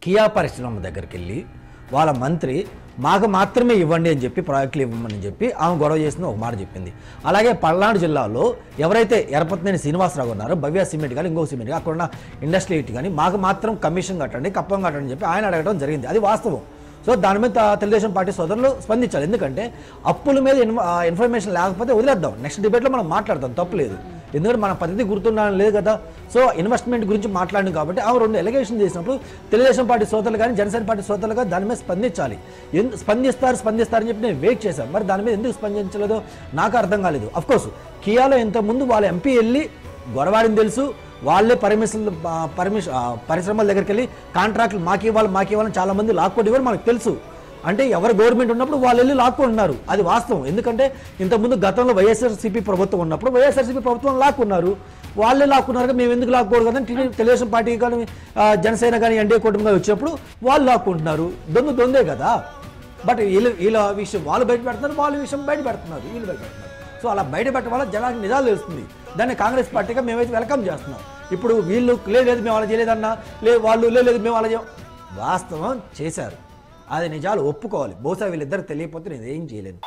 Kia పరిశ్రమ దగ్గరికి వెళ్ళి వాళ్ళ మంత్రి మాకు మాత్రమే ఇవ్వండి అని చెప్పి ప్రాజెక్టులు ఇవ్వమని చెప్పి ఆమె గొడవ చేసిన ఒక మాట చెప్పింది. అలాగే పల్నాడు జిల్లాలో ఎవరైతే ఎరపతినేని శ్రీనివాసరావు ఉన్నారో భవ్య సిమెంట్ కానీ ఇంకో సిమెంట్ కానీ అక్కడ ఉన్న ఇండస్ట్రీ కానీ మాకు మాత్రం కమిషన్ కట్టండి కప్పం కట్టండి అని చెప్పి ఆయన అడగడం జరిగింది. అది వాస్తవం. సో దాని మీద తెలుగుదేశం పార్టీ సోదరులు స్పందించాలి. ఎందుకంటే అప్పుల మీద ఇన్ఫర్మేషన్ లేకపోతే వదిలేద్దాం, నెక్స్ట్ డిబేట్లో మనం మాట్లాడతాం, తప్పులేదు. ఎందుకంటే మన పద్ధతి గుర్తుండాలని లేదు కదా. సో ఇన్వెస్ట్మెంట్ గురించి మాట్లాడింది కాబట్టి ఆమె 2 ఎలిగేషన్ చేసినప్పుడు తెలుగుదేశం పార్టీ సోదరులు కానీ జనసేన పార్టీ సోదరులు కానీ దాని మీద స్పందించాలి. స్పందిస్తారని చెప్పి నేను వెయిట్ చేశాను. మరి దాని మీద ఎందుకు స్పందించలేదో నాకు అర్థం కాలేదు. అఫ్కోర్స్ కియాలో ఇంతకుముందు వాళ్ళ ఎంపీ వెళ్ళి గొడవాడిని తెలుసు, వాళ్ళే పరిశ్రమల దగ్గరికి వెళ్ళి కాంట్రాక్టులు మాకు ఇవ్వాలని చాలా మంది లాక్కోటి ఇవ్వాలి మనకు తెలుసు. అంటే ఎవరు గవర్నమెంట్ ఉన్నప్పుడు వాళ్ళు వెళ్ళి లాక్కుంటున్నారు, అది వాస్తవం. ఎందుకంటే ఇంతకుముందు గతంలో వైఎస్ఆర్సీపీ ప్రభుత్వం ఉన్నప్పుడు వైఎస్ఆర్సీపీ ప్రభుత్వం లాక్కున్నారు, వాళ్ళే లాక్కున్నారు. మేము ఎందుకు లాక్కోడు కదా తెలుగుదేశం పార్టీ కానీ జనసేన కానీ ఎన్డీఏ కూటమిగా వచ్చినప్పుడు వాళ్ళు లాక్కుంటున్నారు. దొందే కదా. బట్ వీళ్ళ విషయం వాళ్ళు బయట పెడుతున్నారు, వాళ్ళ విషయం బయట పెడుతున్నారు, వీళ్ళు బయట పెడుతున్నారు. సో అలా బయట పెట్టడం వల్ల జనానికి నిజాలు తెలుస్తుంది. దాన్ని కాంగ్రెస్ పార్టీగా మేమైతే వెల్కమ్ చేస్తున్నాం. ఇప్పుడు వీళ్ళు లేదు మేము అలా చేయలేదన్నా, వాళ్ళు లేదు మేము అలా వాస్తవం చేశారు, అది నిజాలు ఒప్పుకోవాలి. బహుశా వీళ్ళిద్దరు తెలియకపోతే నేను ఏం చేయలేను.